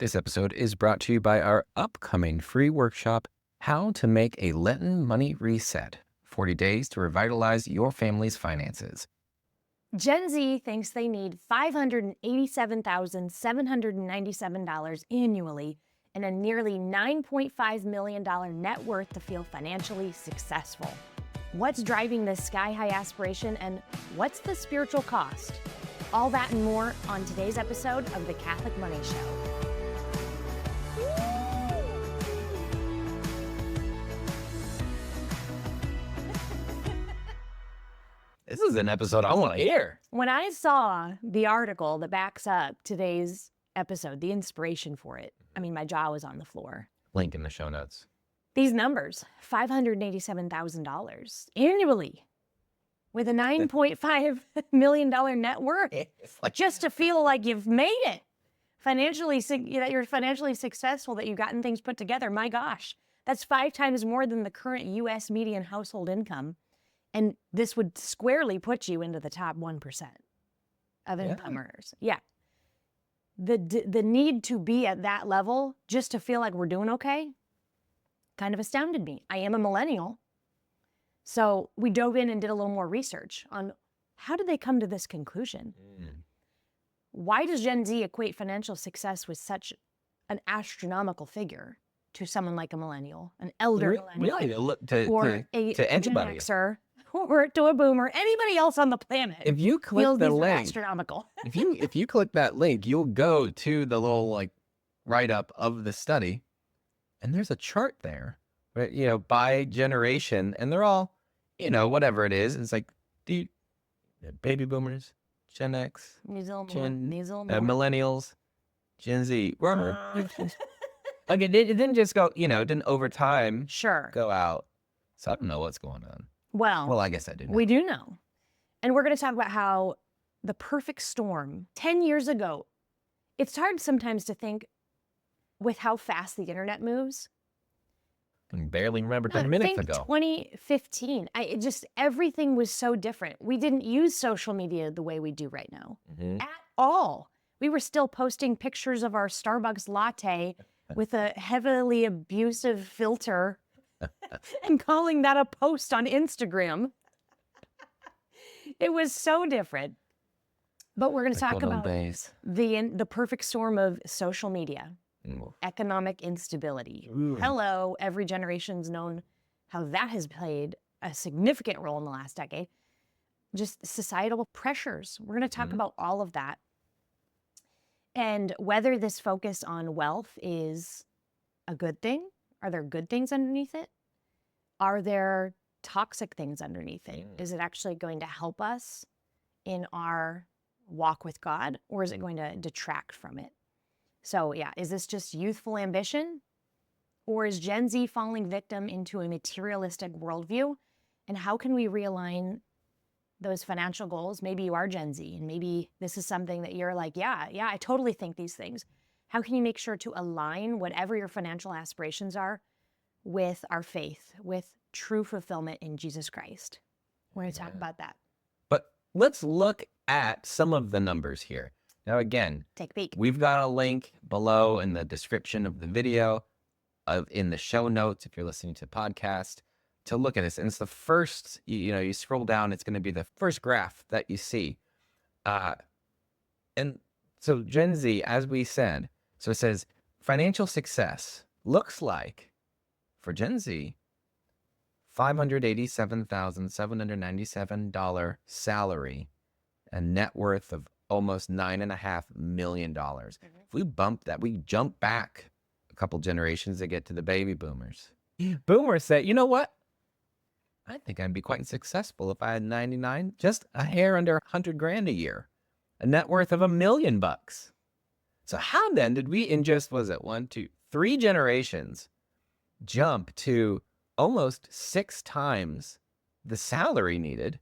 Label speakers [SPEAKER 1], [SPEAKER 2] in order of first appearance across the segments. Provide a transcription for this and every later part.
[SPEAKER 1] This episode is brought to you by our upcoming free workshop, How to Make a Lenten Money Reset, 40 Days to Revitalize Your Family's Finances.
[SPEAKER 2] Gen Z thinks they need $587,797 annually and a nearly $9.5 million net worth to feel financially successful. What's driving this sky-high aspiration, and what's the spiritual cost? All that and more on today's episode of The Catholic Money Show.
[SPEAKER 1] This is an episode I want to hear.
[SPEAKER 2] When I saw the article that backs up today's episode, the inspiration for it, my jaw was on the floor.
[SPEAKER 1] Link in the show notes.
[SPEAKER 2] These numbers, $587,000 annually with a $9.5 million net worth, just to feel like you've made it. That you're financially successful, that you've gotten things put together. My gosh, that's 5 times more than the current U.S. median household income. And this would squarely put you into the top 1% of income earners. Yeah. The need to be at that level just to feel like we're doing okay kind of astounded me. I am a millennial. So we dove in and did a little more research on how did they come to this conclusion? Why does Gen Z equate financial success with such an astronomical figure to someone like a millennial, an elder millennial,
[SPEAKER 1] to
[SPEAKER 2] Gen
[SPEAKER 1] anybody.
[SPEAKER 2] Xer, or to a boomer, anybody else on the planet?
[SPEAKER 1] If you click the link,
[SPEAKER 2] astronomical.
[SPEAKER 1] if you click that link, you'll go to the little write-up of the study, and there's a chart there, right? By generation, and they're all, whatever it is. It's like baby boomers, Gen X, millennials, Gen Z. It didn't just go, it didn't over time go out. So I don't know what's going on. Well, I guess I do know.
[SPEAKER 2] We do know. And we're going to talk about how the perfect storm 10 years ago, it's hard sometimes to think with how fast the internet moves.
[SPEAKER 1] I can barely remember 10 minutes ago.
[SPEAKER 2] 2015, everything was so different. We didn't use social media the way we do right now at all. We were still posting pictures of our Starbucks latte with a heavily abusive filter and calling that a post on Instagram. It was so different. But we're going to talk about the perfect storm of social media, economic instability. Hello, every generation's known how that has played a significant role in the last decade. Just societal pressures. We're going to talk about all of that. And whether this focus on wealth is a good thing. Are there good things underneath it? Are there toxic things underneath it? Is it actually going to help us in our walk with God, or is it going to detract from it? So is this just youthful ambition, or is Gen Z falling victim into a materialistic worldview? And how can we realign those financial goals? Maybe you are Gen Z, and maybe this is something that you're like, I totally think these things. How can you make sure to align whatever your financial aspirations are with our faith, with true fulfillment in Jesus Christ? We're going to talk about that.
[SPEAKER 1] But let's look at some of the numbers here. Now, again,
[SPEAKER 2] take a peek.
[SPEAKER 1] We've got a link below in the description of the video, in the show notes, if you're listening to the podcast, to look at this. And it's the first, you scroll down, it's going to be the first graph that you see. And so Gen Z, as we said, so it says financial success looks like, for Gen Z, $587,797 salary, a net worth of almost $9.5 million. If we bump that, we jump back a couple generations to get to the baby boomers. Boomers say, you know what? I think I'd be quite successful if I had 99, just a hair under 100 grand a year, a net worth of $1 million. So how then did we, in just, 3 generations, jump to almost 6 times the salary needed,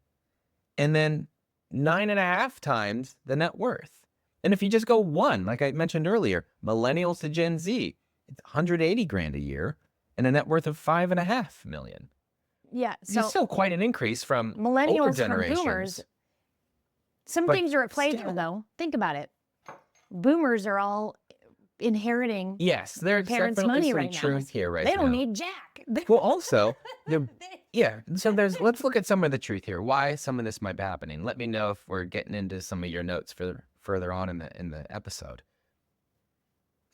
[SPEAKER 1] and then 9.5 times the net worth? And if you just go one, like I mentioned earlier, millennials to Gen Z, it's 180 grand a year and a net worth of $5.5 million.
[SPEAKER 2] Yeah, so
[SPEAKER 1] it's still quite an increase from
[SPEAKER 2] millennials
[SPEAKER 1] older generations.
[SPEAKER 2] From boomers. Some things are at play there, though. Think about it. Boomers are all inheriting
[SPEAKER 1] Yes, there's
[SPEAKER 2] parents'
[SPEAKER 1] definitely
[SPEAKER 2] money
[SPEAKER 1] some
[SPEAKER 2] right now.
[SPEAKER 1] truth here right
[SPEAKER 2] They
[SPEAKER 1] now.
[SPEAKER 2] don't need jack.
[SPEAKER 1] Well, also, so let's look at some of the truth here. Why some of this might be happening. Let me know if we're getting into some of your notes further on in the episode.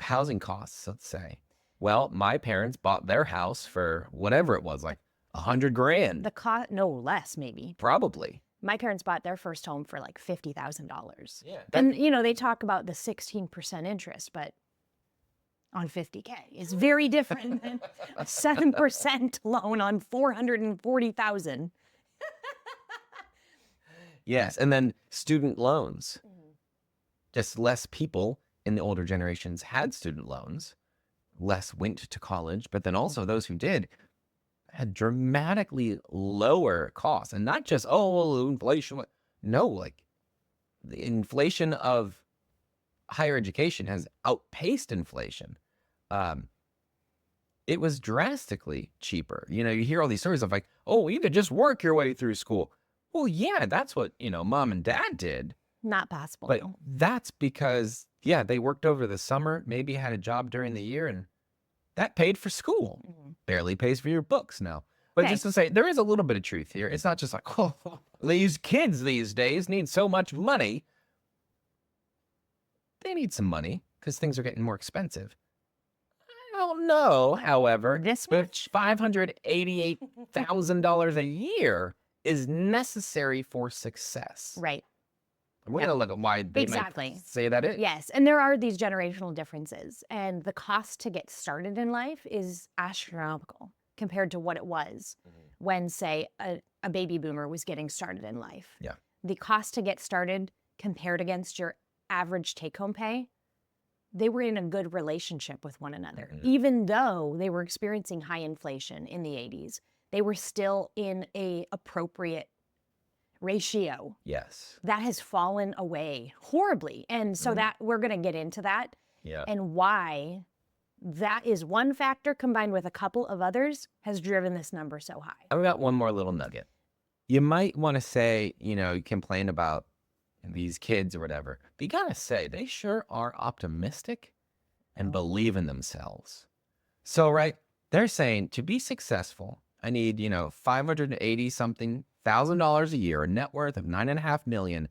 [SPEAKER 1] Housing costs, let's say. Well, my parents bought their house for whatever it was, like $100,000.
[SPEAKER 2] The cost, no less, maybe.
[SPEAKER 1] Probably.
[SPEAKER 2] My parents bought their first home for like $50,000.
[SPEAKER 1] Yeah.
[SPEAKER 2] And, they talk about the 16% interest, but on $50K is very different than a 7% loan on $440,000.
[SPEAKER 1] Yes. And then student loans. Just less people in the older generations had student loans. Less went to college, but then also those who did had dramatically lower costs. And not just, inflation. No, like the inflation of higher education has outpaced inflation. It was drastically cheaper. You hear all these stories of like, you could just work your way through school. Well, yeah, that's what, mom and dad did.
[SPEAKER 2] Not possible.
[SPEAKER 1] But that's because, they worked over the summer, maybe had a job during the year, and that paid for school. Barely pays for your books now. But just to say, there is a little bit of truth here. It's not just like, these kids these days need so much money. They need some money because things are getting more expensive. I don't know, however,
[SPEAKER 2] This much?
[SPEAKER 1] $588,000 a year is necessary for success.
[SPEAKER 2] Right.
[SPEAKER 1] We're going to look at why they might say that is.
[SPEAKER 2] Yes. And there are these generational differences. And the cost to get started in life is astronomical compared to what it was when, say, a baby boomer was getting started in life.
[SPEAKER 1] Yeah.
[SPEAKER 2] The cost to get started compared against your average take-home pay, they were in a good relationship with one another. Even though they were experiencing high inflation in the 80s, they were still in a appropriate ratio.
[SPEAKER 1] Yes.
[SPEAKER 2] That has fallen away horribly. And so that we're going to get into that and why that is one factor combined with a couple of others has driven this number so high.
[SPEAKER 1] I've got one more little nugget. You might want to say, you complain about these kids or whatever, but you got to say they sure are optimistic and believe in themselves. So, they're saying to be successful, I need, $580-something thousand a year, a net worth of $9.5 million,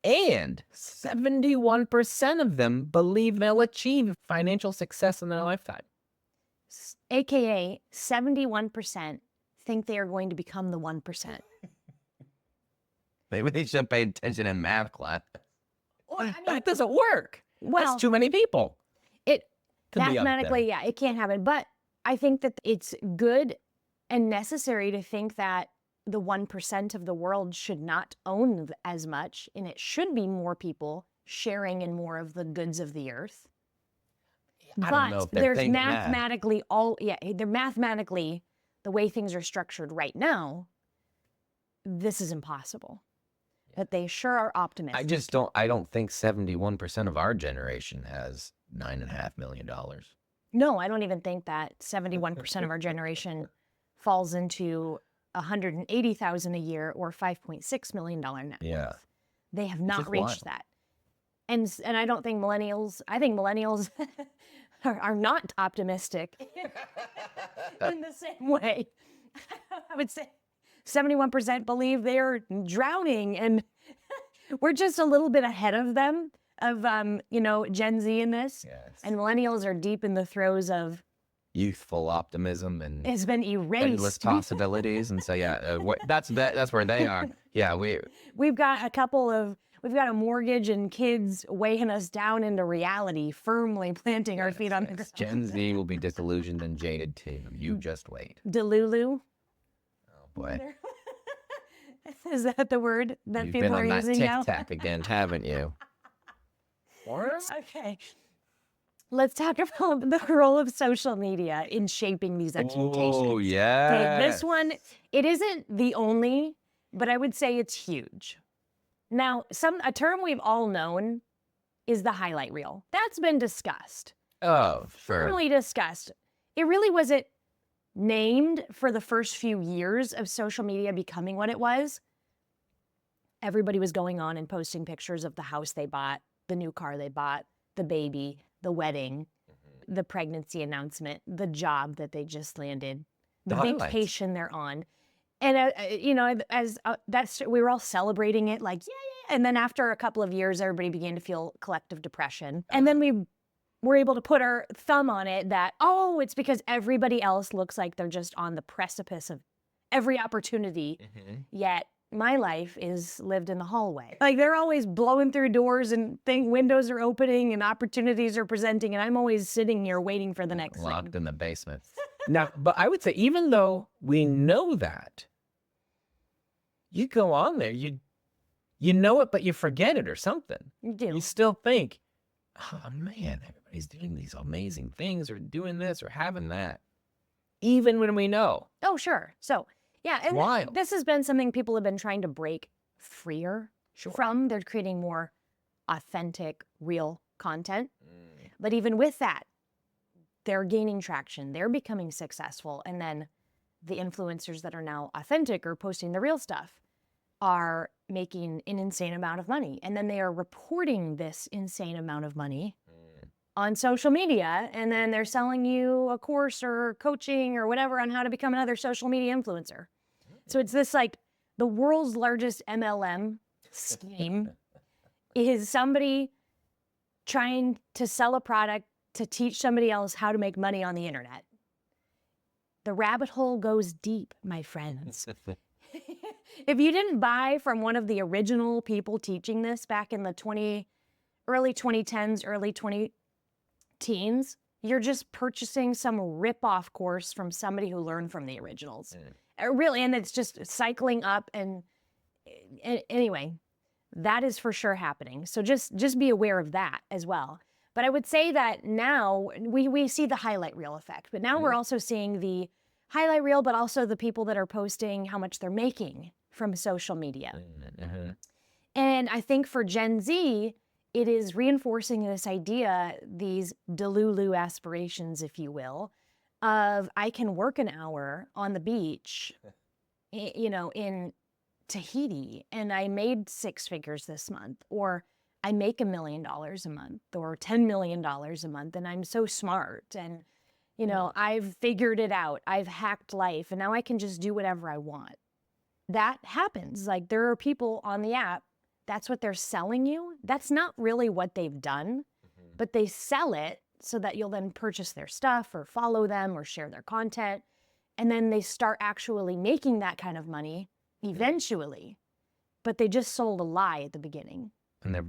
[SPEAKER 1] and 71% of them believe they'll achieve financial success in their lifetime.
[SPEAKER 2] AKA 71% think they are going to become the 1%.
[SPEAKER 1] Maybe they should pay attention in math class. That doesn't work.
[SPEAKER 2] Well,
[SPEAKER 1] that's too many people.
[SPEAKER 2] It mathematically, it can't happen. But I think that it's good and necessary to think that the 1% of the world should not own as much, and it should be more people sharing in more of the goods of the earth.
[SPEAKER 1] I don't know if they're
[SPEAKER 2] there's
[SPEAKER 1] thinking
[SPEAKER 2] mathematically they're mathematically, the way things are structured right now, this is impossible. But they sure are optimistic.
[SPEAKER 1] I don't think 71% of our generation has $9.5 million.
[SPEAKER 2] No, I don't even think that 71% of our generation falls into $180,000 a year or $5.6 million net worth.
[SPEAKER 1] Yeah.
[SPEAKER 2] They have not reached that. And I don't think millennials, I think millennials are not optimistic in the same way. I would say 71% believe they're drowning, and we're just a little bit ahead of them, of, Gen Z in this.
[SPEAKER 1] Yes.
[SPEAKER 2] And millennials are deep in the throes of
[SPEAKER 1] youthful optimism and
[SPEAKER 2] it's been erased.
[SPEAKER 1] Endless possibilities. And so, that's where they are. Yeah.
[SPEAKER 2] We've got a mortgage and kids weighing us down into reality, firmly planting our feet on the ground.
[SPEAKER 1] Gen Z will be disillusioned and jaded too. You just wait.
[SPEAKER 2] Delulu.
[SPEAKER 1] Oh boy.
[SPEAKER 2] Is that the word that
[SPEAKER 1] You've
[SPEAKER 2] people
[SPEAKER 1] been
[SPEAKER 2] are
[SPEAKER 1] on
[SPEAKER 2] using
[SPEAKER 1] that
[SPEAKER 2] now?
[SPEAKER 1] TikTok again, haven't you?
[SPEAKER 2] Okay. Let's talk about the role of social media in shaping these expectations.
[SPEAKER 1] Oh, yeah.
[SPEAKER 2] Okay, this one, it isn't the only, but I would say it's huge. Now, a term we've all known is the highlight reel. That's been discussed.
[SPEAKER 1] Oh, sure.
[SPEAKER 2] Firmly discussed. It really wasn't named for the first few years of social media becoming what it was. Everybody was going on and posting pictures of the house they bought, the new car they bought, the baby, the wedding, the pregnancy announcement, the job that they just landed, the
[SPEAKER 1] highlights.
[SPEAKER 2] vacation they're on. And, we were all celebrating it like, yeah. And then after a couple of years, everybody began to feel collective depression. And then we were able to put our thumb on it that, oh, it's because everybody else looks like they're just on the precipice of every opportunity. Yet my life is lived in the hallway. Like they're always blowing through doors and windows are opening and opportunities are presenting. And I'm always sitting here waiting for the next
[SPEAKER 1] Locked
[SPEAKER 2] thing.
[SPEAKER 1] in the basement. Now, but I would say even though we know that, you go on there, you know it, but you forget it or something.
[SPEAKER 2] You do.
[SPEAKER 1] You still think, oh man, everybody's doing these amazing things or doing this or having that. Even when we know.
[SPEAKER 2] Oh, sure. So, yeah. And
[SPEAKER 1] Wild.
[SPEAKER 2] this has been something people have been trying to break freer
[SPEAKER 1] Sure.
[SPEAKER 2] from. They're creating more authentic, real content. But even with that, they're gaining traction. They're becoming successful. And then the influencers that are now authentic or posting the real stuff are making an insane amount of money. And then they are reporting this insane amount of money on social media. And then they're selling you a course or coaching or whatever on how to become another social media influencer. So it's this like the world's largest MLM scheme is somebody trying to sell a product to teach somebody else how to make money on the internet. The rabbit hole goes deep, my friends. If you didn't buy from one of the original people teaching this back in the early 2010s, early 2010s, you're just purchasing some rip-off course from somebody who learned from the originals. Really, and it's just cycling up and anyway, that is for sure happening. So just be aware of that as well. But I would say that now we see the highlight reel effect, but now we're also seeing the highlight reel, but also the people that are posting how much they're making from social media. And I think for Gen Z, it is reinforcing this idea, these Delulu aspirations, if you will, of I can work an hour on the beach, in Tahiti, and I made 6 figures this month, or I make $1 million a month or $10 million a month, and I'm so smart, and I've figured it out. I've hacked life, and now I can just do whatever I want. That happens. Like there are people on the app, that's what they're selling you. That's not really what they've done, but they sell it so that you'll then purchase their stuff or follow them or share their content. And then they start actually making that kind of money eventually, but they just sold a lie at the beginning.
[SPEAKER 1] And they're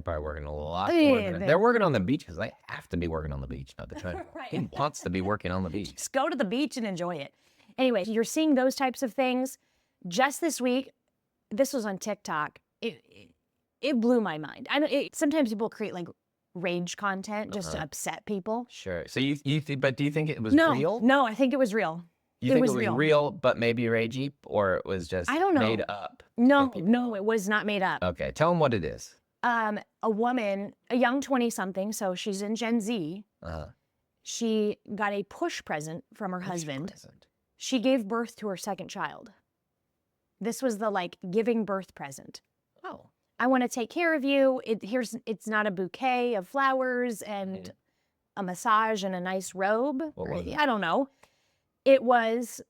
[SPEAKER 1] probably working a lot.
[SPEAKER 2] Yeah,
[SPEAKER 1] They're working on the beach because they have to be working on the beach. Not the trying.
[SPEAKER 2] Right.
[SPEAKER 1] He wants to be working on the beach.
[SPEAKER 2] Just go to the beach and enjoy it. Anyway, you're seeing those types of things. Just this week, this was on TikTok. It blew my mind. Sometimes people create like rage content just to upset people.
[SPEAKER 1] Sure. So but do you think it was
[SPEAKER 2] No,
[SPEAKER 1] real?
[SPEAKER 2] No, I think it was real.
[SPEAKER 1] You think it was real, but maybe ragey, or it was just
[SPEAKER 2] I don't know.
[SPEAKER 1] made up?
[SPEAKER 2] No, it was not made up.
[SPEAKER 1] Okay, tell them what it is.
[SPEAKER 2] A woman, a young 20-something, so she's in Gen Z. She got a push present from her husband. She gave birth to her second child. This was the giving birth present.
[SPEAKER 1] Oh.
[SPEAKER 2] I want to take care of you. It's not a bouquet of flowers and a massage and a nice robe.
[SPEAKER 1] What was it?
[SPEAKER 2] I don't know. It was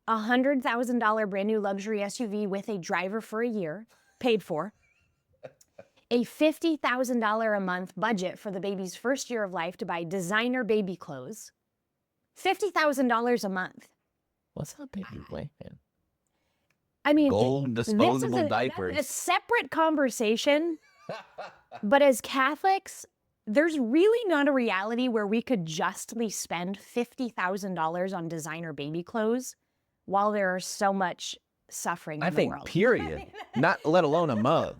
[SPEAKER 2] a $100,000 brand new luxury SUV with a driver for a year, paid for. A $50,000 a month budget for the baby's first year of life to buy designer baby clothes. $50,000 a month.
[SPEAKER 1] What's that baby weigh?
[SPEAKER 2] I mean,
[SPEAKER 1] gold disposable diapers.
[SPEAKER 2] That's a separate conversation. But as Catholics, there's really not a reality where we could justly spend $50,000 on designer baby clothes while there's so much suffering in the world.
[SPEAKER 1] Period. Not let alone a month.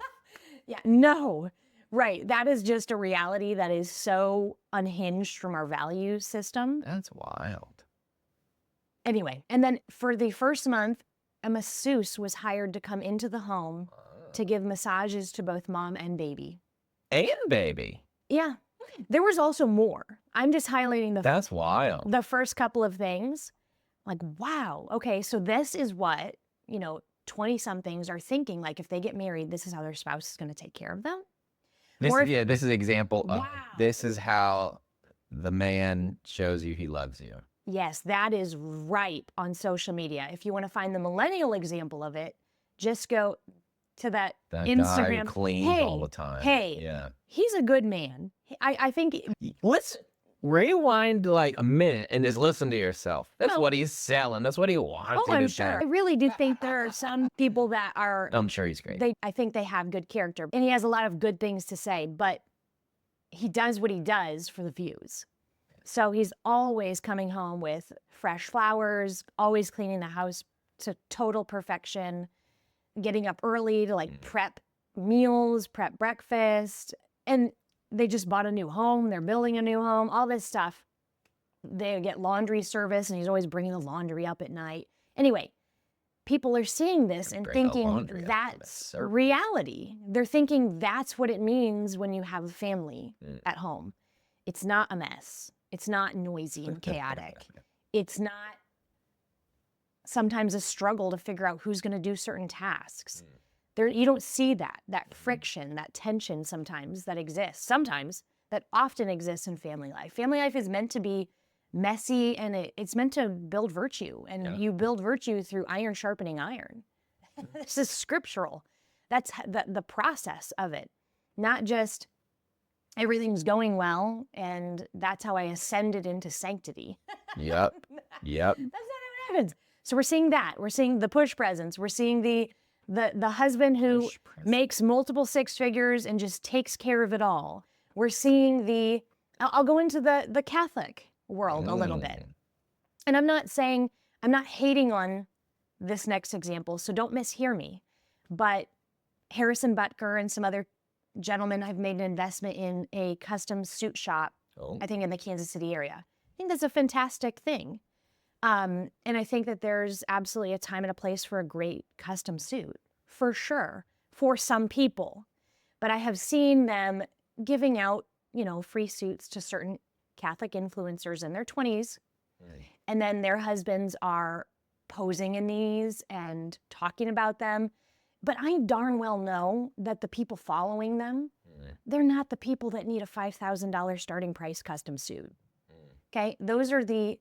[SPEAKER 2] Yeah, no. Right. That is just a reality that is so unhinged from our value system.
[SPEAKER 1] That's wild.
[SPEAKER 2] Anyway, and then for the first month, a masseuse was hired to come into the home to give massages to both mom and baby.
[SPEAKER 1] And baby.
[SPEAKER 2] Yeah. There was also more. I'm just highlighting
[SPEAKER 1] That's wild.
[SPEAKER 2] The first couple of things. Like, wow. Okay, so this is what, 20-somethings are thinking. Like, if they get married, this is how their spouse is going to take care of them.
[SPEAKER 1] This is an example of
[SPEAKER 2] Wow.
[SPEAKER 1] this is how the man shows you he loves you.
[SPEAKER 2] Yes, that is ripe on social media. If you want to find the millennial example of it, just go to that
[SPEAKER 1] That guy
[SPEAKER 2] Instagram.
[SPEAKER 1] who cleans all the time.
[SPEAKER 2] Hey,
[SPEAKER 1] Yeah.
[SPEAKER 2] he's a good man. I think
[SPEAKER 1] Let's rewind like a minute and just listen to yourself. That's
[SPEAKER 2] Well-
[SPEAKER 1] what he's selling. That's what he wants you
[SPEAKER 2] I'm
[SPEAKER 1] to
[SPEAKER 2] sure. I
[SPEAKER 1] think.
[SPEAKER 2] really do think there are some people that are
[SPEAKER 1] I'm sure he's great.
[SPEAKER 2] I think they have good character and he has a lot of good things to say, but he does what he does for the views. So he's always coming home with fresh flowers, always cleaning the house to total perfection, getting up early to like prep meals, prep breakfast. And they just bought a new home. They're building a new home, all this stuff. They get laundry service and he's always bringing the laundry up at night. Anyway, people are seeing this and
[SPEAKER 1] Bring the
[SPEAKER 2] thinking
[SPEAKER 1] laundry up for that
[SPEAKER 2] that's
[SPEAKER 1] service.
[SPEAKER 2] reality. They're thinking that's what it means when you have a family at home. It's not a mess. It's not noisy and chaotic. It's not sometimes a struggle to figure out who's going to do certain tasks. There, you don't see that friction, that tension sometimes that exists. Sometimes that often exists in family life. Family life is meant to be messy and it's meant to build virtue. And you build virtue through iron sharpening iron. This is scriptural. That's the process of it, not just everything's going well and that's how I ascended into sanctity.
[SPEAKER 1] Yep.
[SPEAKER 2] That's not how it happens. So we're seeing that. We're seeing the push presence. We're seeing the husband who makes multiple six figures and just takes care of it all. We're seeing I'll go into the Catholic world a little bit. And I'm not hating on this next example, so don't mishear me. But Harrison Butker and some other gentlemen have made an investment in a custom suit shop, I think in the Kansas City area. I think that's a fantastic thing. And I think that there's absolutely a time and a place for a great custom suit, for sure, for some people. But I have seen them giving out, free suits to certain Catholic influencers in their 20s. And then their husbands are posing in these and talking about them. But I darn well know that the people following them, they're not the people that need a $5,000 starting price custom suit. Okay? Those are the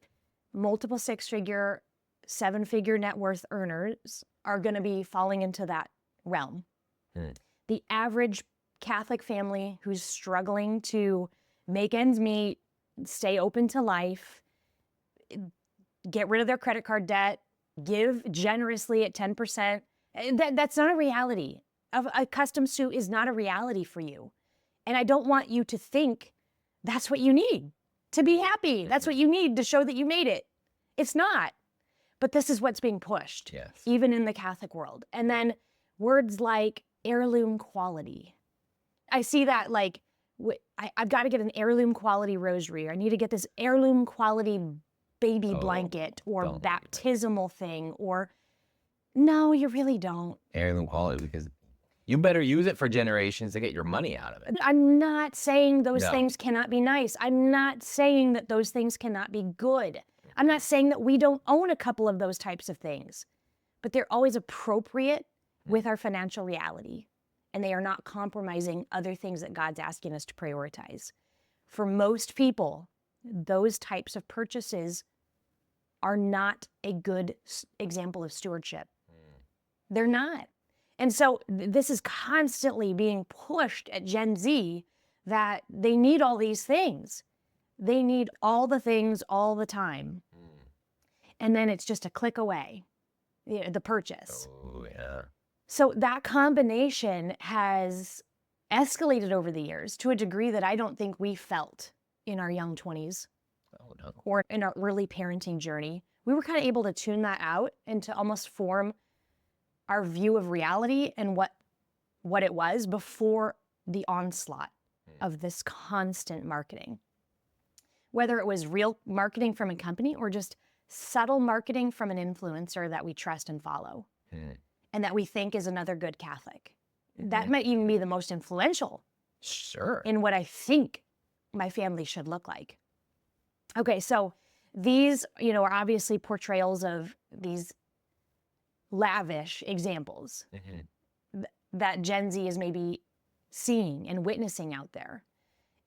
[SPEAKER 2] multiple six-figure, seven-figure net worth earners are going to be falling into that realm. The average Catholic family who's struggling to make ends meet, stay open to life, get rid of their credit card debt, give generously at 10%, that's not a reality. A custom suit is not a reality for you. And I don't want you to think that's what you need to be happy. That's what you need to show that you made it. It's not. But this is what's being pushed, even in the Catholic world. And then words like heirloom quality. I see that like, I've got to get an heirloom quality rosary. Or I need to get this heirloom quality baby blanket or baptismal thing or... No, you really don't.
[SPEAKER 1] Heirloom quality, because you better use it for generations to get your money out of it.
[SPEAKER 2] I'm not saying those things cannot be nice. I'm not saying that those things cannot be good. I'm not saying that we don't own a couple of those types of things, but they're always appropriate with our financial reality, and they are not compromising other things that God's asking us to prioritize. For most people, those types of purchases are not a good example of stewardship. They're not. And so this is constantly being pushed at Gen Z that they need all these things. They need all the things all the time. And then it's just a click away, the purchase.
[SPEAKER 1] Oh, yeah.
[SPEAKER 2] So that combination has escalated over the years to a degree that I don't think we felt in our young 20s or in our early parenting journey. We were kind of able to tune that out and to almost form our view of reality and what it was before the onslaught of this constant marketing. Whether it was real marketing from a company or just subtle marketing from an influencer that we trust and follow and that we think is another good Catholic. That might even be the most influential in what I think my family should look like. Okay, so these, are obviously portrayals of these lavish examples that Gen Z is maybe seeing and witnessing out there.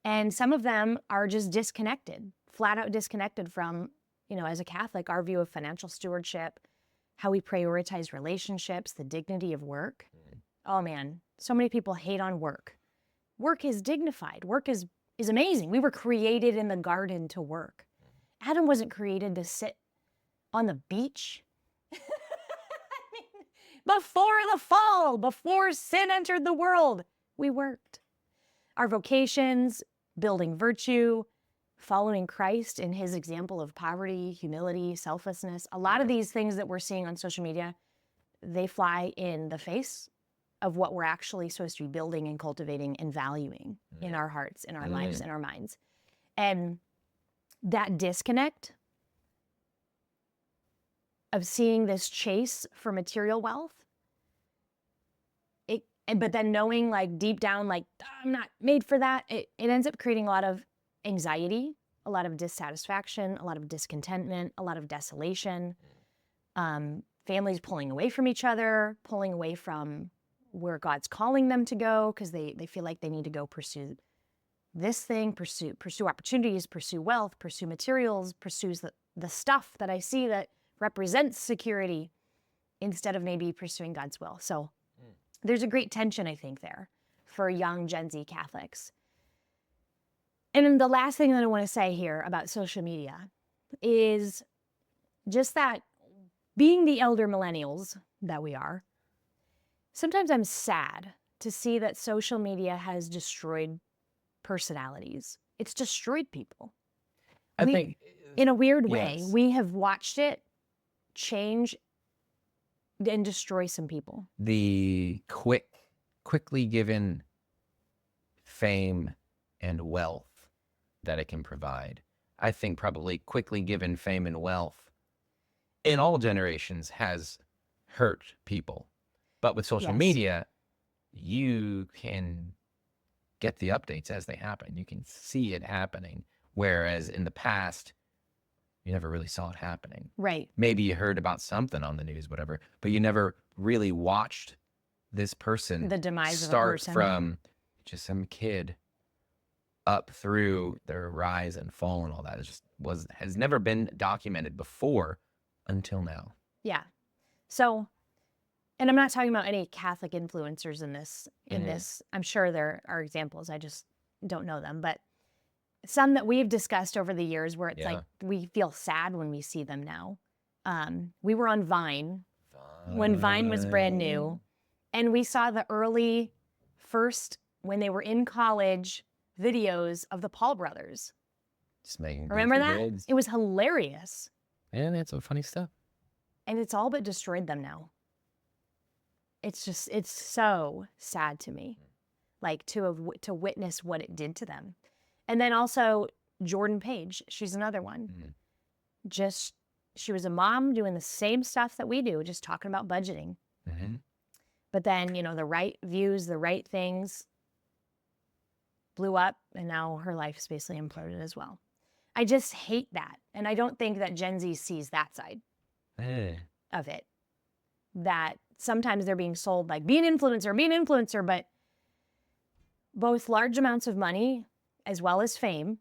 [SPEAKER 2] And some of them are just disconnected, flat out disconnected from, as a Catholic, our view of financial stewardship, how we prioritize relationships, the dignity of work. Oh man, so many people hate on work. Work is dignified. Work is amazing. We were created in the garden to work. Adam wasn't created to sit on the beach. Before the fall, before sin entered the world, we worked. Our vocations, building virtue, following Christ in his example of poverty, humility, selflessness, a lot of these things that we're seeing on social media, they fly in the face of what we're actually supposed to be building and cultivating and valuing in our hearts, in our lives, in our minds. And that disconnect of seeing this chase for material wealth, but then knowing like deep down, like I'm not made for that, it ends up creating a lot of anxiety, a lot of dissatisfaction, a lot of discontentment, a lot of desolation, families pulling away from each other, pulling away from where God's calling them to go because they feel like they need to go pursue this thing, pursue opportunities, pursue wealth, pursue materials, pursue the stuff that I see that represents security instead of maybe pursuing God's will. So there's a great tension, I think, there for young Gen Z Catholics. And then the last thing that I want to say here about social media is just that being the elder millennials that we are, sometimes I'm sad to see that social media has destroyed personalities. It's destroyed people.
[SPEAKER 1] I think
[SPEAKER 2] in a weird way,
[SPEAKER 1] yes.
[SPEAKER 2] we have watched it change and destroy some people.
[SPEAKER 1] The quickly given fame and wealth that it can provide, I think probably quickly given fame and wealth in all generations has hurt people. But with social media, you can get the updates as they happen. You can see it happening. Whereas in the past, you never really saw it happening.
[SPEAKER 2] Right.
[SPEAKER 1] Maybe you heard about something on the news, whatever, but you never really watched this person
[SPEAKER 2] the demise
[SPEAKER 1] start
[SPEAKER 2] of a person.
[SPEAKER 1] from just some kid up through their rise and fall and all that. It just has never been documented before until now.
[SPEAKER 2] Yeah. So, and I'm not talking about any Catholic influencers in this. I'm sure there are examples. I just don't know them, but some that we've discussed over the years where it's like we feel sad when we see them now. We were on Vine when Vine was brand new, and we saw the early first, when they were in college, videos of the Paul brothers.
[SPEAKER 1] Just making
[SPEAKER 2] Remember that?
[SPEAKER 1] Vids.
[SPEAKER 2] It was hilarious.
[SPEAKER 1] Yeah, that's some funny stuff.
[SPEAKER 2] And it's all but destroyed them now. It's so sad to me, like to witness what it did to them. And then also Jordan Page, she's another one. She was a mom doing the same stuff that we do, just talking about budgeting. But then, the right views, the right things blew up, and now her life is basically imploded as well. I just hate that. And I don't think that Gen Z sees that side of it. That sometimes they're being sold like, be an influencer, but both large amounts of money as well as fame,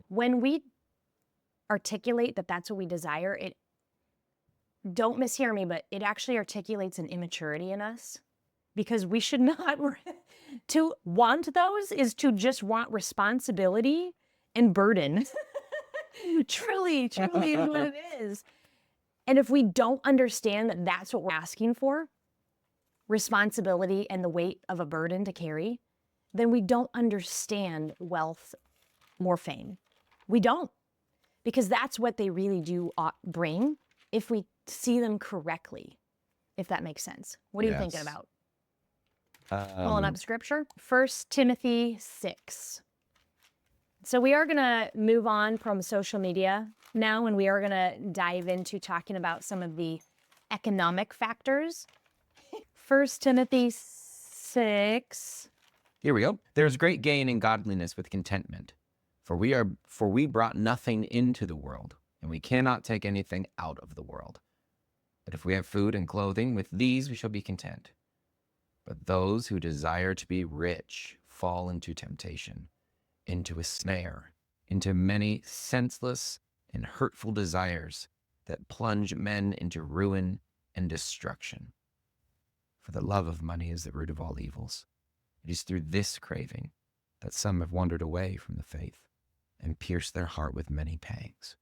[SPEAKER 2] when we articulate that that's what we desire, don't mishear me, but it actually articulates an immaturity in us, because we should not, to want those is to just want responsibility and burden. Truly is what it is. And if we don't understand that that's what we're asking for, responsibility and the weight of a burden to carry, then we don't understand wealth or fame. We don't. Because that's what they really do bring if we see them correctly, if that makes sense. What are you thinking about? Pulling up scripture. 1 Timothy 6. So we are going to move on from social media now, and we are going to dive into talking about some of the economic factors. 1 Timothy 6.
[SPEAKER 1] Here we go. There's great gain in godliness with contentment. For we brought nothing into the world, and we cannot take anything out of the world. But if we have food and clothing, with these we shall be content. But those who desire to be rich fall into temptation, into a snare, into many senseless and hurtful desires that plunge men into ruin and destruction. For the love of money is the root of all evils. It is through this craving that some have wandered away from the faith and pierced their heart with many pangs.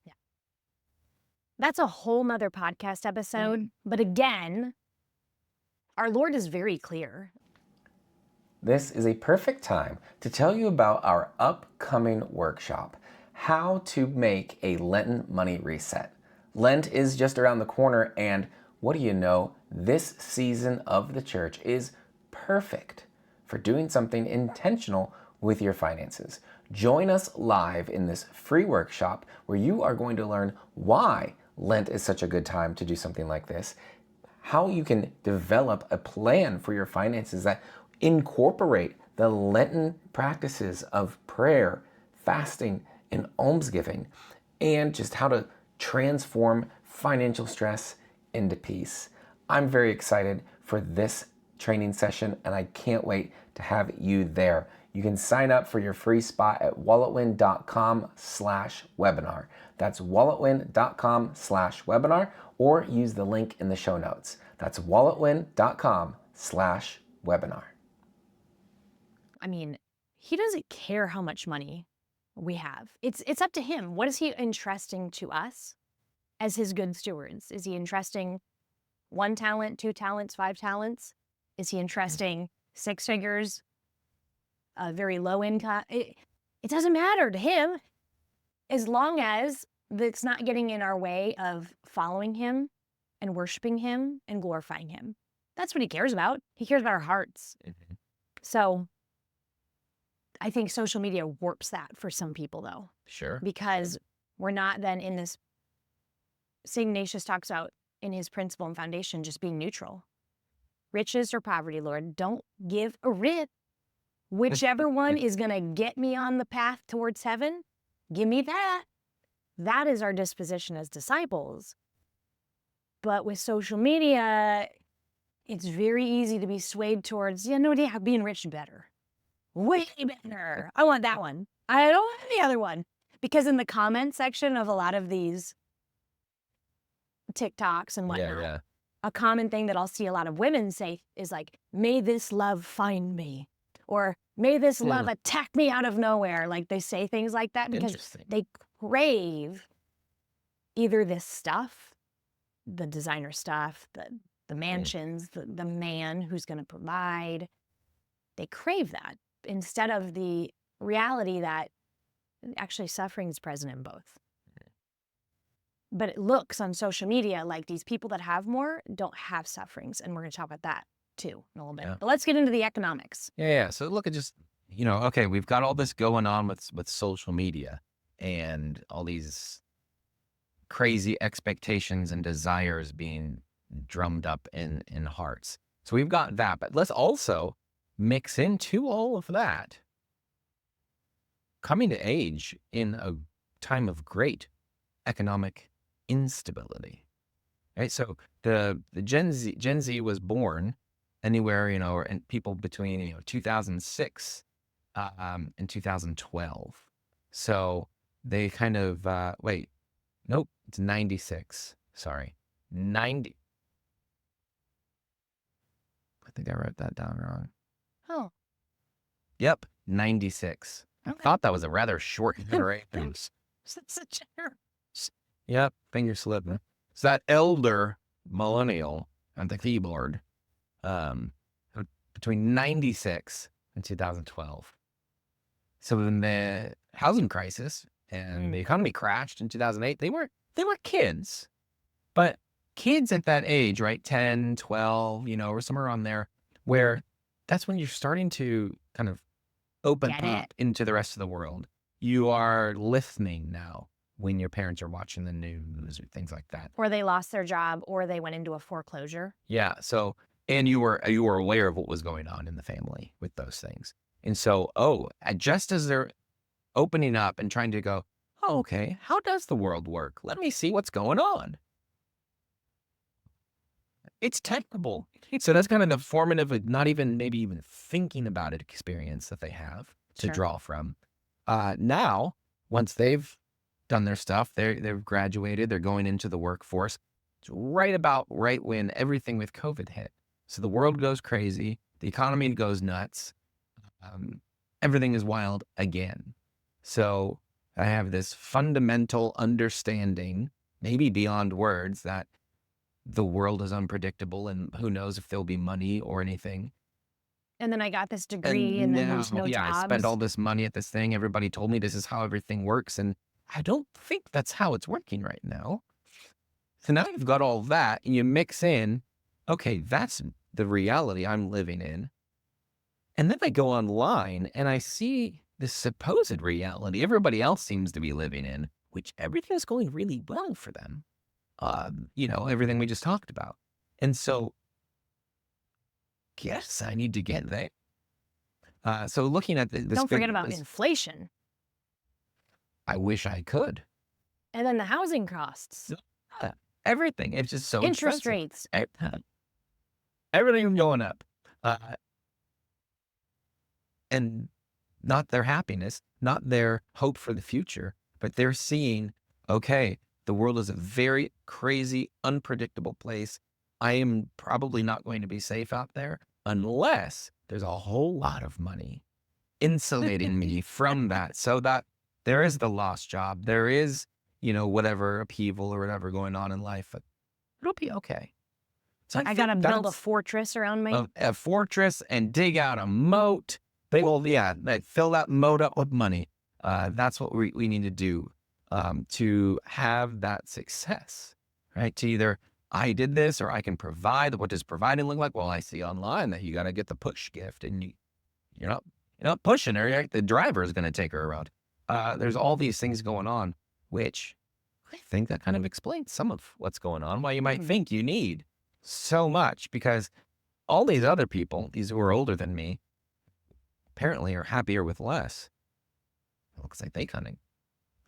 [SPEAKER 2] Yeah. That's a whole nother podcast episode. But again, our Lord is very clear.
[SPEAKER 3] This is a perfect time to tell you about our upcoming workshop, How to Make a Lenten Money Reset. Lent is just around the corner, and what do you know? This season of the church is perfect for doing something intentional with your finances. Join us live in this free workshop where you are going to learn why Lent is such a good time to do something like this, how you can develop a plan for your finances that incorporate the Lenten practices of prayer, fasting, and almsgiving, and just how to transform financial stress into peace. I'm very excited for this training session, and I can't wait to have you there. You can sign up for your free spot at walletwin.com/webinar. That's walletwin.com/webinar, or use the link in the show notes. That's walletwin.com/webinar.
[SPEAKER 2] I mean, he doesn't care how much money we have. It's up to him. What is he entrusting to us as his good stewards? Is he entrusting 1 talent, 2 talents, 5 talents? Is he entrusting 6 figures, a very low income? It doesn't matter to him as long as it's not getting in our way of following him and worshiping him and glorifying him. That's what he cares about. He cares about our hearts.
[SPEAKER 1] Mm-hmm.
[SPEAKER 2] So I think social media warps that for some people, though.
[SPEAKER 1] Sure.
[SPEAKER 2] Because we're not then in this, St. Ignatius talks about in his principle and foundation, just being neutral. Riches or poverty, Lord, don't give a rip. Whichever one is going to get me on the path towards heaven, give me that. That is our disposition as disciples. But with social media, it's very easy to be swayed towards, being rich better. Way better. I want that one. I don't want the other one. Because in the comment section of a lot of these TikToks and whatnot, a common thing that I'll see a lot of women say is like, may this love find me. Or may this love attack me out of nowhere. Like they say things like that because they crave either this stuff, the designer stuff, the mansions, the man who's going to provide. They crave that instead of the reality that actually suffering is present in both. But it looks on social media like these people that have more don't have sufferings. And we're going to talk about that too in a little bit. But let's get into the economics.
[SPEAKER 1] Yeah. So look at just, okay, we've got all this going on with social media and all these crazy expectations and desires being drummed up in hearts. So we've got that, but let's also mix into all of that coming to age in a time of great economic instability, right? So the Gen Z was born anywhere, and people between 2006 and 2012. So they kind of it's 96. Sorry, 90. I think I wrote that down wrong.
[SPEAKER 2] Oh.
[SPEAKER 1] Yep, 96.
[SPEAKER 2] Okay.
[SPEAKER 1] I thought that was a rather short generation. Yep, finger slipping. It's that elder millennial at the keyboard between 96 and 2012. So when the housing crisis and the economy crashed in 2008, they were kids. But kids at that age, right, 10, 12, or somewhere around there, where that's when you're starting to kind of open up into the rest of the world. You are listening now when your parents are watching the news or things like that.
[SPEAKER 2] Or they lost their job or they went into a foreclosure.
[SPEAKER 1] Yeah. So, and you were aware of what was going on in the family with those things. And so, just as they're opening up and trying to go, okay, how does the world work? Let me see what's going on. It's technical. So that's kind of the formative, not even maybe even thinking about it experience that they have to
[SPEAKER 2] Sure.
[SPEAKER 1] draw from. Now, once they've done their stuff, they've graduated, they're going into the workforce. It's right when everything with COVID hit. So the world goes crazy, the economy goes nuts, everything is wild again. So I have this fundamental understanding, maybe beyond words, that the world is unpredictable and who knows if there'll be money or anything.
[SPEAKER 2] And then I got this degree and then there's no
[SPEAKER 1] I spent all
[SPEAKER 2] jobs.
[SPEAKER 1] this money at this thing. Everybody told me this is how everything works. And I don't think that's how it's working right now. So now you've got all that and you mix in, okay, that's the reality I'm living in. And then I go online and I see this supposed reality everybody else seems to be living in, which everything is going really well for them. Everything we just talked about. And so, guess I need to get there. So looking at this,
[SPEAKER 2] Don't forget about inflation.
[SPEAKER 1] I wish I could.
[SPEAKER 2] And then the housing costs,
[SPEAKER 1] Everything. It's just so
[SPEAKER 2] interest
[SPEAKER 1] expensive.
[SPEAKER 2] rates.
[SPEAKER 1] Everything's going up. And not their happiness, not their hope for the future, but they're seeing, okay, the world is a very crazy, unpredictable place. I am probably not going to be safe out there unless there's a whole lot of money insulating me from that. So that there is the lost job. There is, whatever upheaval or whatever going on in life, but it'll be okay. So
[SPEAKER 2] I got to build a fortress around me.
[SPEAKER 1] a fortress and dig out a moat. Fill that moat up with money. That's what we need to do to have that success, right? To either I did this or I can provide. What does providing look like? Well, I see online that you got to get the push gift, and you're not pushing her. Right? The driver is going to take her around. There's all these things going on, which I think that kind of explains some of what's going on. Why you might think you need so much, because all these other people, these who are older than me, apparently are happier with less. It looks like they kind of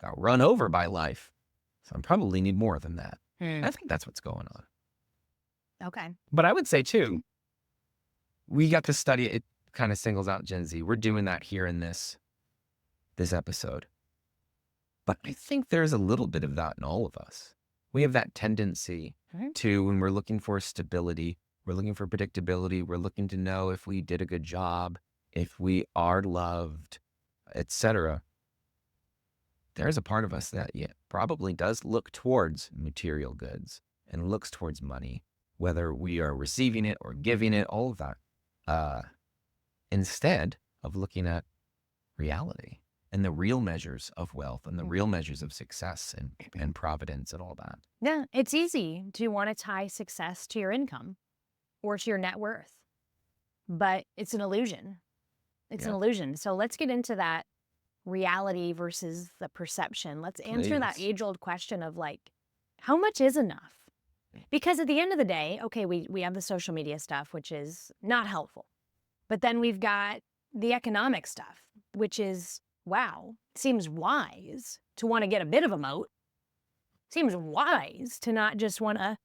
[SPEAKER 1] got run over by life. So I probably need more than that. I think that's what's going on.
[SPEAKER 2] Okay.
[SPEAKER 1] But I would say too, we got to study it. Kind of singles out Gen Z. We're doing that here in this episode. But I think there's a little bit of that in all of us. We have that tendency to, when we're looking for stability, we're looking for predictability, we're looking to know if we did a good job, if we are loved, etc. There's a part of us that probably does look towards material goods and looks towards money, whether we are receiving it or giving it, all of that, instead of looking at reality and the real measures of wealth and the real measures of success and providence and all that.
[SPEAKER 2] Yeah, it's easy to want to tie success to your income or to your net worth, but it's an illusion. It's an illusion. So let's get into that reality versus the perception. Let's answer that age-old question of how much is enough? Because at the end of the day, okay, we have the social media stuff, which is not helpful. But then we've got the economic stuff, which is, wow, seems wise to want to get a bit of a moat. Seems wise to not just want to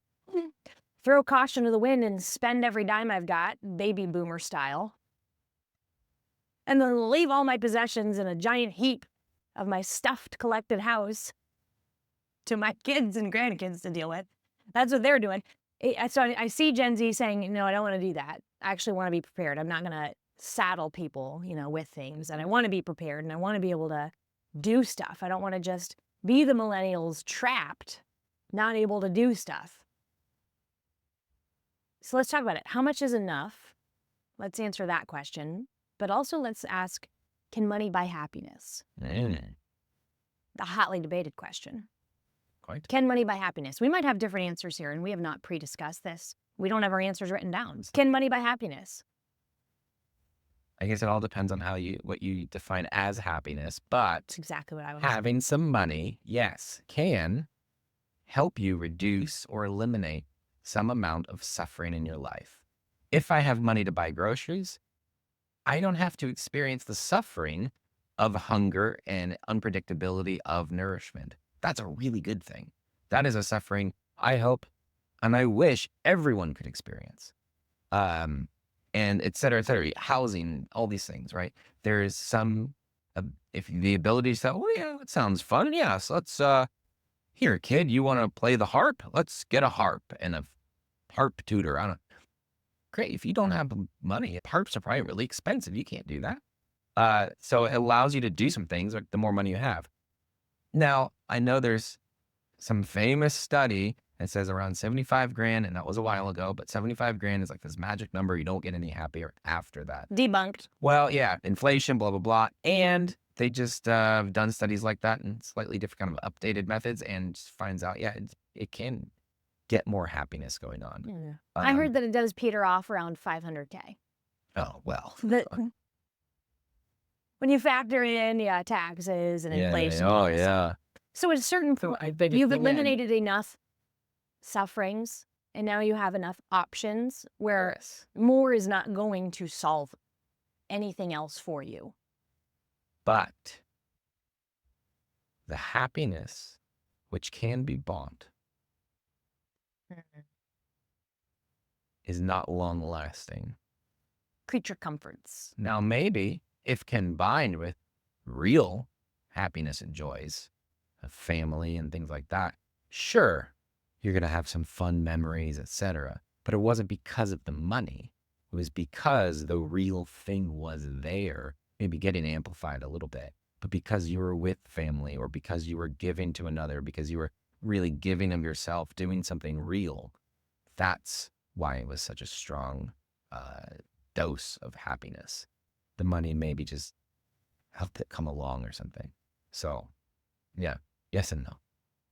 [SPEAKER 2] throw caution to the wind and spend every dime I've got, baby boomer style, and then leave all my possessions in a giant heap of my stuffed collected house to my kids and grandkids to deal with. That's what they're doing. So I see Gen Z saying, no, I don't want to do that. I actually want to be prepared. I'm not going to saddle people, with things. And I want to be prepared and I want to be able to do stuff. I don't want to just be the millennials trapped, not able to do stuff. So let's talk about it. How much is enough? Let's answer that question. But also let's ask, can money buy happiness? The hotly debated question.
[SPEAKER 1] Quite.
[SPEAKER 2] Can money buy happiness? We might have different answers here, and we have not pre-discussed this. We don't have our answers written down. Can money buy happiness?
[SPEAKER 1] I guess it all depends on what you define as happiness, but
[SPEAKER 2] That's exactly what I was.
[SPEAKER 1] Having some money, yes, can help you reduce or eliminate some amount of suffering in your life. If I have money to buy groceries, I don't have to experience the suffering of hunger and unpredictability of nourishment. That's a really good thing. That is a suffering I hope and I wish everyone could experience. And et cetera, housing, all these things, right? There is some, if the ability to say, oh yeah, it sounds fun. Yes, let's, here, kid, you want to play the harp? Let's get a harp and a harp tutor. I don't. Great. If you don't have money, harps are probably really expensive. You can't do that. So it allows you to do some things like the more money you have. Now, I know there's some famous study that says around 75 grand, and that was a while ago, but 75 grand is like this magic number. You don't get any happier after that.
[SPEAKER 2] Debunked.
[SPEAKER 1] Well, yeah, inflation, blah, blah, blah. And they just have done studies like that and slightly different kind of updated methods and finds out, yeah, it can get more happiness going on.
[SPEAKER 2] Yeah. I heard that it does peter off around 500K.
[SPEAKER 1] Oh, well.
[SPEAKER 2] When you factor in, taxes and inflation.
[SPEAKER 1] Oh, yeah.
[SPEAKER 2] So at a certain point, you've eliminated enough sufferings, and now you have enough options where more is not going to solve anything else for you.
[SPEAKER 1] But the happiness, which can be bought, is not long lasting.
[SPEAKER 2] Creature comforts.
[SPEAKER 1] Now, maybe if combined with real happiness and joys of family and things like that, sure, you're going to have some fun memories, etc. But it wasn't because of the money. It was because the real thing was there, maybe getting amplified a little bit, but because you were with family, or because you were giving to another, because you were really giving of yourself, doing something real. That's why it was such a strong dose of happiness. The money maybe just helped it come along or something. So, yeah, yes and no.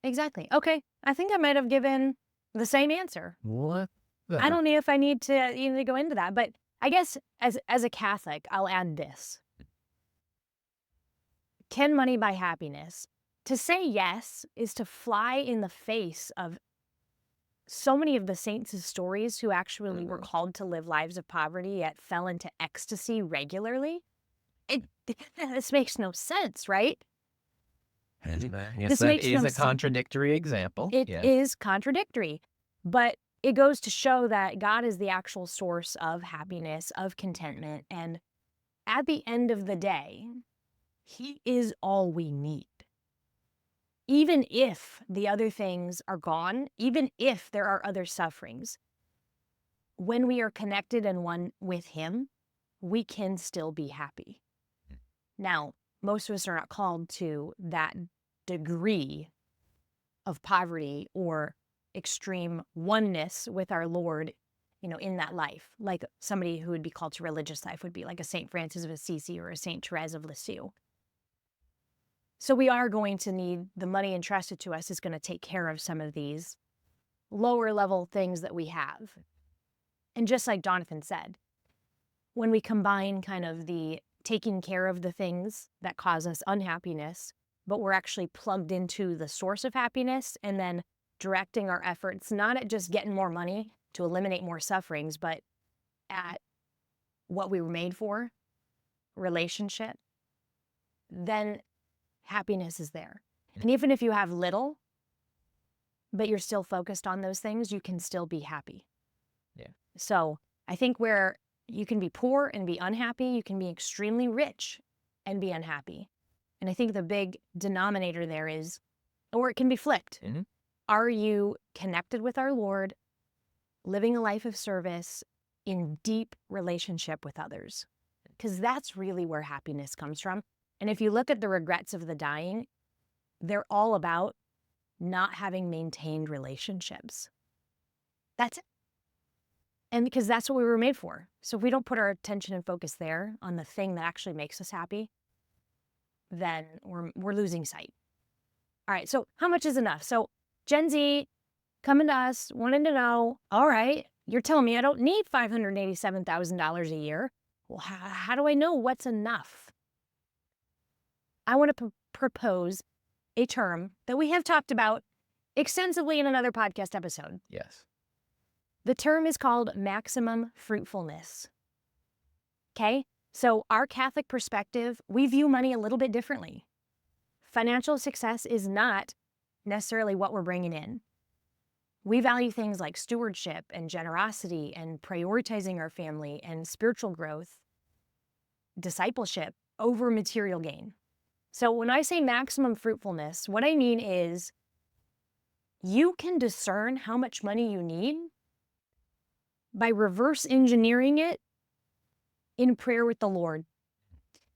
[SPEAKER 2] Exactly. Okay, I think I might have given the same answer.
[SPEAKER 1] What?
[SPEAKER 2] I don't know if I need to even go into that, but I guess as a Catholic, I'll add this. Can money buy happiness? To say yes is to fly in the face of so many of the saints' stories who actually were called to live lives of poverty yet fell into ecstasy regularly. This makes no sense, right?
[SPEAKER 1] Yes, that is a contradictory example.
[SPEAKER 2] It is contradictory, but it goes to show that God is the actual source of happiness, of contentment, and at the end of the day, He is all we need. Even if the other things are gone, even if there are other sufferings, when we are connected and one with Him, we can still be happy. Now, most of us are not called to that degree of poverty or extreme oneness with our Lord, in that life. Like somebody who would be called to religious life would be like a St. Francis of Assisi or a St. Therese of Lisieux. So we are going to need the money entrusted to us is going to take care of some of these lower level things that we have. And just like Jonathan said, when we combine kind of the taking care of the things that cause us unhappiness, but we're actually plugged into the source of happiness and then directing our efforts, not at just getting more money to eliminate more sufferings, but at what we were made for, relationship, then happiness is there. And even if you have little, but you're still focused on those things, you can still be happy.
[SPEAKER 1] Yeah.
[SPEAKER 2] So I think where you can be poor and be unhappy, you can be extremely rich and be unhappy. And I think the big denominator there is, or it can be flipped.
[SPEAKER 1] Mm-hmm.
[SPEAKER 2] Are you connected with our Lord, living a life of service in deep relationship with others? Because that's really where happiness comes from. And if you look at the regrets of the dying, they're all about not having maintained relationships. That's it. And because that's what we were made for. So if we don't put our attention and focus there on the thing that actually makes us happy, then we're losing sight. All right, so how much is enough? So Gen Z coming to us, wanting to know, all right, you're telling me I don't need $587,000 a year. Well, how do I know what's enough? I want to propose a term that we have talked about extensively in another podcast episode.
[SPEAKER 1] Yes.
[SPEAKER 2] The term is called maximum fruitfulness. Okay? So our Catholic perspective, we view money a little bit differently. Financial success is not necessarily what we're bringing in. We value things like stewardship and generosity and prioritizing our family and spiritual growth, discipleship over material gain. So when I say maximum fruitfulness, what I mean is you can discern how much money you need by reverse engineering it in prayer with the Lord.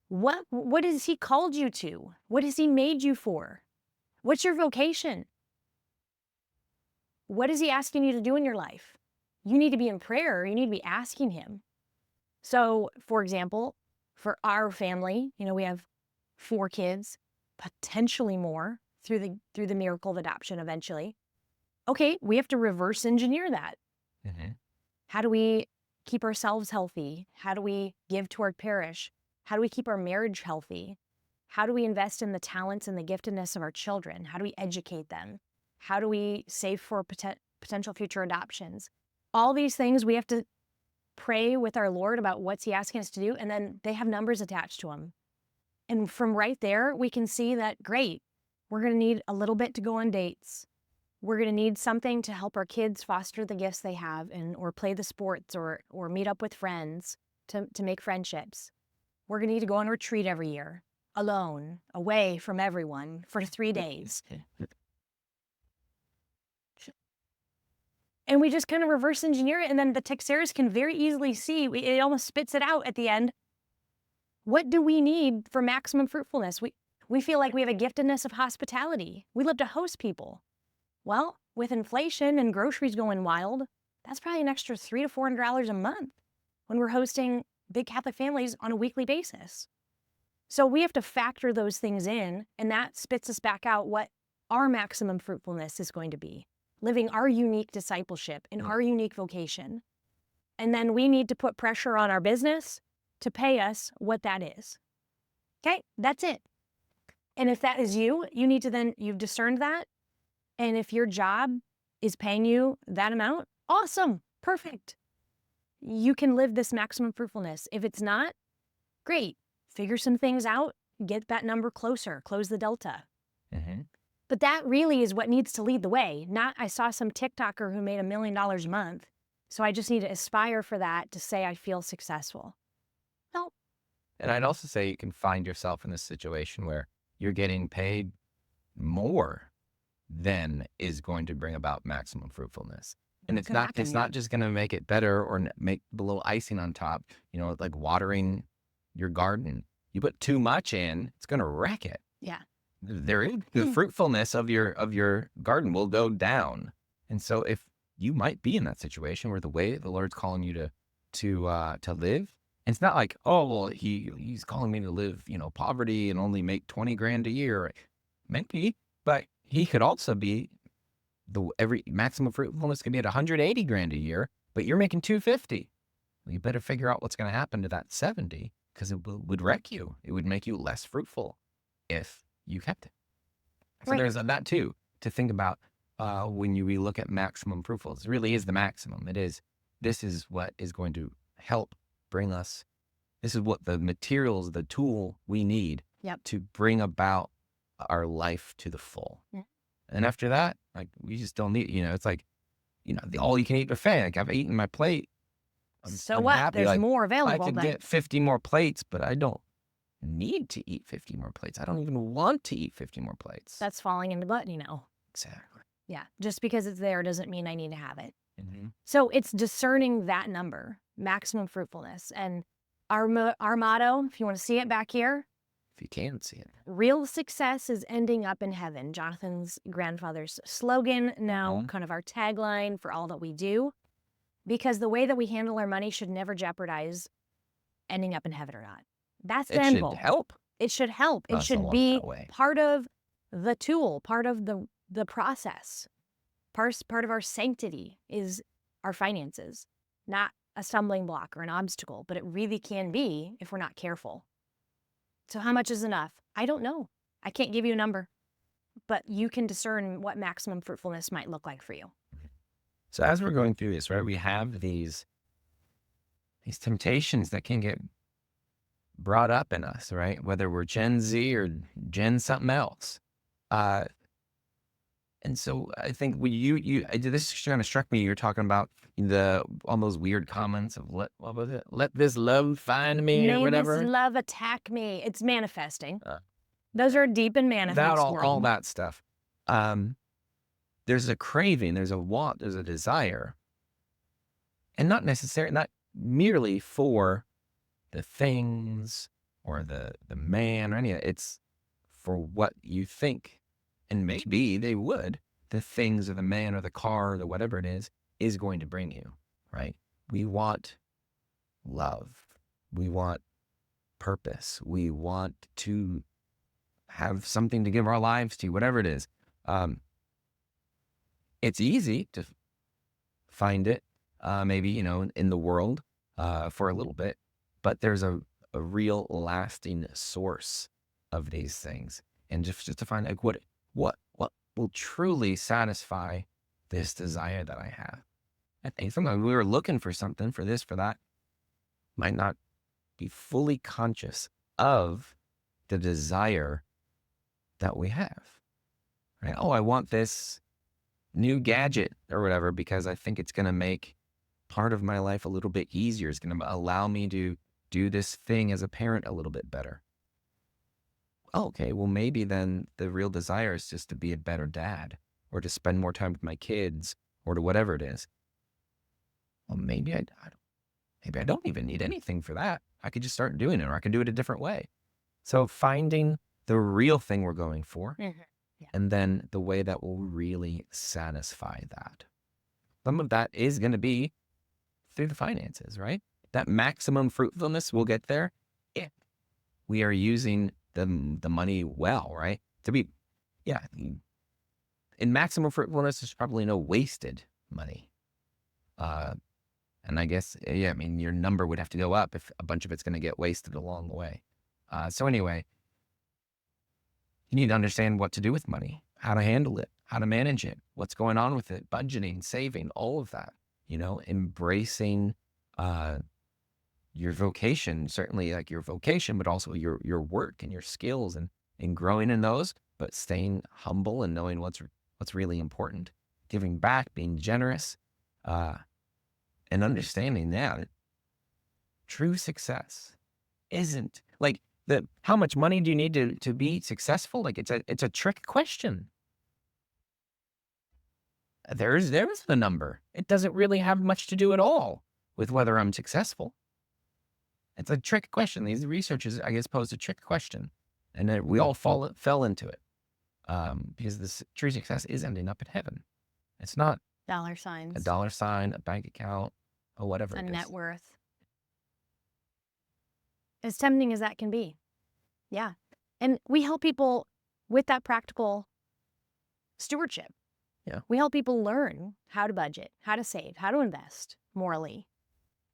[SPEAKER 2] What has he called you to? What has he made you for? What's your vocation? What is he asking you to do in your life? You need to be in prayer. You need to be asking him. So, for example, for our family, we have 4 kids, potentially more through the miracle of adoption eventually. Okay, we have to reverse engineer that.
[SPEAKER 1] Mm-hmm.
[SPEAKER 2] How do we keep ourselves healthy? How do we give to our parish? How do we keep our marriage healthy? How do we invest in the talents and the giftedness of our children? How do we educate them? How do we save for potential future adoptions? All these things we have to pray with our Lord about what's he asking us to do, and then they have numbers attached to them. And from right there, we can see that, great, we're going to need a little bit to go on dates. We're going to need something to help our kids foster the gifts they have or play the sports or meet up with friends to make friendships. We're going to need to go on retreat every year, alone, away from everyone for 3 days. And we just kind of reverse engineer it. And then the Texeris can very easily see, it almost spits it out at the end. What do we need for maximum fruitfulness? We feel like we have a giftedness of hospitality. We love to host people. Well, with inflation and groceries going wild, that's probably an extra $300 to $400 a month when we're hosting big Catholic families on a weekly basis. So we have to factor those things in, and that spits us back out what our maximum fruitfulness is going to be, living our unique discipleship in our unique vocation. And then we need to put pressure on our business to pay us what that is. Okay, that's it. And if that is you, you need to you've discerned that. And if your job is paying you that amount, awesome, perfect. You can live this maximum fruitfulness. If it's not, great. Figure some things out, get that number closer, close the delta.
[SPEAKER 1] Mm-hmm.
[SPEAKER 2] But that really is what needs to lead the way. Not, I saw some TikToker who made $1 million a month, so I just need to aspire for that to say I feel successful. No.
[SPEAKER 1] And I'd also say you can find yourself in this situation where you're getting paid more than is going to bring about maximum fruitfulness. And it's not just going to make it better or make the little icing on top, like watering your garden. You put too much in, it's going to wreck it.
[SPEAKER 2] Yeah.
[SPEAKER 1] The fruitfulness of your garden will go down. And so if you might be in that situation where the way the Lord's calling you to live, and it's not like, oh, well, he's calling me to live, poverty and only make 20 grand a year. Maybe, but he could also be every maximum fruitfulness could be at 180 grand a year, but you're making 250. Well, you better figure out what's going to happen to that 70, because it would wreck you. It would make you less fruitful if you kept it. So
[SPEAKER 2] Right.
[SPEAKER 1] there's that too, to think about when we look at maximum fruitfulness. It really is the maximum. This is what is going to help bring us, this is what the materials, the tool we need to bring about our life to the full.
[SPEAKER 2] Yeah.
[SPEAKER 1] And after that, like, we just don't need, it's like, the all you can eat buffet. Like, I've eaten my plate.
[SPEAKER 2] So
[SPEAKER 1] I'm
[SPEAKER 2] what?
[SPEAKER 1] happy.
[SPEAKER 2] There's
[SPEAKER 1] Like,
[SPEAKER 2] more
[SPEAKER 1] I
[SPEAKER 2] available.
[SPEAKER 1] could get 50 more plates, but I don't need to eat 50 more plates. I don't even want to eat 50 more plates.
[SPEAKER 2] That's falling into gluttony.
[SPEAKER 1] Exactly.
[SPEAKER 2] Yeah. Just because it's there doesn't mean I need to have it.
[SPEAKER 1] Mm-hmm.
[SPEAKER 2] So it's discerning that number, maximum fruitfulness. And our motto, if you want to see it back here,
[SPEAKER 1] If you can see it.
[SPEAKER 2] real success is ending up in heaven. Jonathan's grandfather's slogan, now kind of our tagline for all that we do. Because the way that we handle our money should never jeopardize ending up in heaven or not. That's the end goal.
[SPEAKER 1] It should help.
[SPEAKER 2] It should help. It
[SPEAKER 1] us
[SPEAKER 2] should
[SPEAKER 1] along
[SPEAKER 2] be
[SPEAKER 1] that way.
[SPEAKER 2] part of the tool, part of the process. Part of our sanctity is our finances, not a stumbling block or an obstacle, but it really can be if we're not careful. So how much is enough? I don't know. I can't give you a number, but you can discern what maximum fruitfulness might look like for you.
[SPEAKER 1] So as we're going through this, right, we have these temptations that can get brought up in us, right? Whether we're Gen Z or Gen something else. And so I think this kind of struck me. You're talking about all those weird comments of what was it? Let this love find me or
[SPEAKER 2] May this
[SPEAKER 1] whatever.
[SPEAKER 2] love attack me. It's manifesting.
[SPEAKER 1] Uh,
[SPEAKER 2] Those are deep in
[SPEAKER 1] That
[SPEAKER 2] manifest
[SPEAKER 1] all
[SPEAKER 2] world.
[SPEAKER 1] that stuff. There's a craving, there's a want, there's a desire, and not merely for the things or the man or any of it. It's for what you think, and maybe the things or the man or the car or the whatever it is going to bring you, right? We want love. We want purpose. We want to have something to give our lives to, whatever it is. It's easy to find it, maybe, in the world for a little bit, but there's a real lasting source of these things. And just to find like what will truly satisfy this desire that I have. I think sometimes we were looking for something, for this, for that, might not be fully conscious of the desire that we have. Right? Oh, I want this new gadget or whatever because I think it's going to make part of my life a little bit easier. It's going to allow me to do this thing as a parent a little bit better. Okay, well, maybe then the real desire is just to be a better dad or to spend more time with my kids or to whatever it is. Well, maybe I don't even need anything for that. I could just start doing it, or I can do it a different way. So finding the real thing we're going for,
[SPEAKER 2] Yeah.
[SPEAKER 1] and then the way that will really satisfy that. Some of that is going to be through the finances, right? That maximum fruitfulness, we'll get there if we are using the money well, right? In maximum fruitfulness, there's probably no wasted money. And I guess, your number would have to go up if a bunch of it's going to get wasted along the way. So anyway, you need to understand what to do with money, how to handle it, how to manage it, what's going on with it, budgeting, saving, all of that, embracing your vocation, certainly like your vocation, but also your work and your skills and growing in those, but staying humble and knowing what's really important, giving back, being generous, and understanding that true success isn't like how much money do you need to be successful? Like it's a trick question. There's the number. It doesn't really have much to do at all with whether I'm successful. It's a trick question. These researchers, I guess, posed a trick question, and we all fell into it because this true success is ending up in heaven. It's not
[SPEAKER 2] dollar signs,
[SPEAKER 1] a dollar sign, a bank account, or whatever
[SPEAKER 2] a
[SPEAKER 1] it is.
[SPEAKER 2] net worth. As tempting as that can be. Yeah. And we help people with that practical stewardship.
[SPEAKER 1] Yeah.
[SPEAKER 2] We help people learn how to budget, how to save, how to invest morally,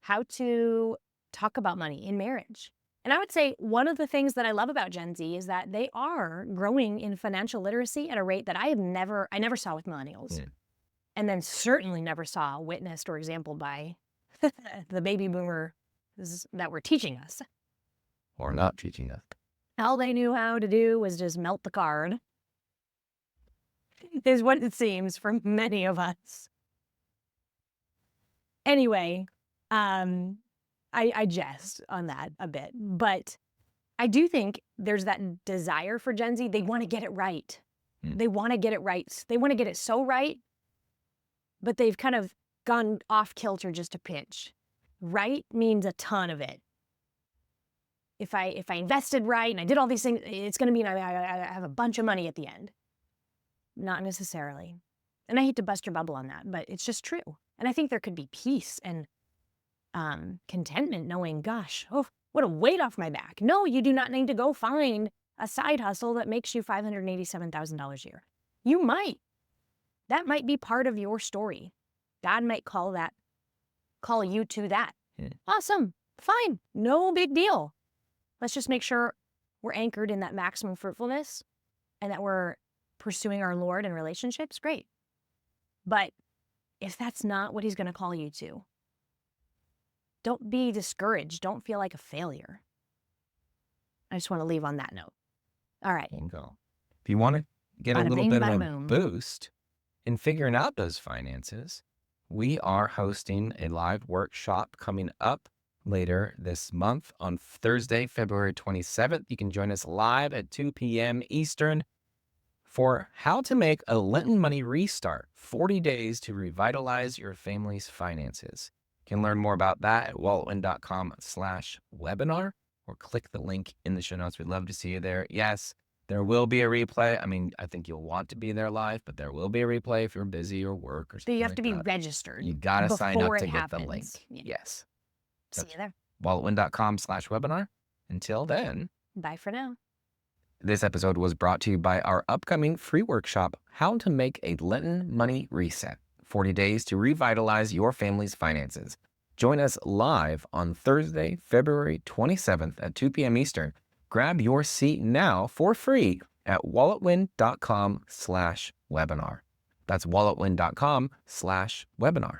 [SPEAKER 2] how to talk about money in marriage. And I would say one of the things that I love about Gen Z is that they are growing in financial literacy at a rate that I never saw with millennials. Yeah. And then certainly never saw witnessed or exampled by the baby boomers that were teaching us.
[SPEAKER 1] Or not teaching us.
[SPEAKER 2] All they knew how to do was just melt the card, is what it seems for many of us. Anyway, I jest on that a bit, but I do think there's that desire for Gen Z. They want to get it right. They want to get it right. They want to get it so right, but they've kind of gone off kilter just a pinch. Right means a ton of it. If I invested right and I did all these things, it's going to mean I have a bunch of money at the end. Not necessarily. And I hate to bust your bubble on that, but it's just true. And I think there could be peace and contentment knowing, gosh, what a weight off my back. No, you do not need to go find a side hustle that makes you $587,000 a year. You might. That might be part of your story. God might call you to that. Yeah. Awesome. Fine. No big deal. Let's just make sure we're anchored in that maximum fruitfulness and that we're pursuing our Lord in relationships. Great. But if that's not what he's going to call you to, don't be discouraged. Don't feel like a failure. I just want to leave on that note. All right.
[SPEAKER 1] If you want to get a little bit of a boost in figuring out those finances, we are hosting a live workshop coming up later this month on Thursday, February 27th. You can join us live at 2 p.m. Eastern for how to make a Lenten money restart, 40 days to revitalize your family's finances. You can learn more about that at walletwin.com/webinar or click the link in the show notes. We'd love to see you there. Yes, there will be a replay. I mean, I think you'll want to be there live, but there will be a replay if you're busy or work or
[SPEAKER 2] But
[SPEAKER 1] something
[SPEAKER 2] you have
[SPEAKER 1] like
[SPEAKER 2] to be
[SPEAKER 1] that.
[SPEAKER 2] registered.
[SPEAKER 1] You got to sign up
[SPEAKER 2] before
[SPEAKER 1] to
[SPEAKER 2] it
[SPEAKER 1] get the
[SPEAKER 2] happens.
[SPEAKER 1] link.
[SPEAKER 2] Yeah.
[SPEAKER 1] Yes.
[SPEAKER 2] See you there.
[SPEAKER 1] walletwin.com/webinar. Until then,
[SPEAKER 2] Bye for now.
[SPEAKER 1] this episode was brought to you by our upcoming free workshop, How to Make a Lenten Money Reset, 40 days to revitalize your family's finances. Join us live on Thursday, February 27th at 2 p.m. Eastern. Grab your seat now for free at walletwin.com/webinar. That's walletwin.com/webinar.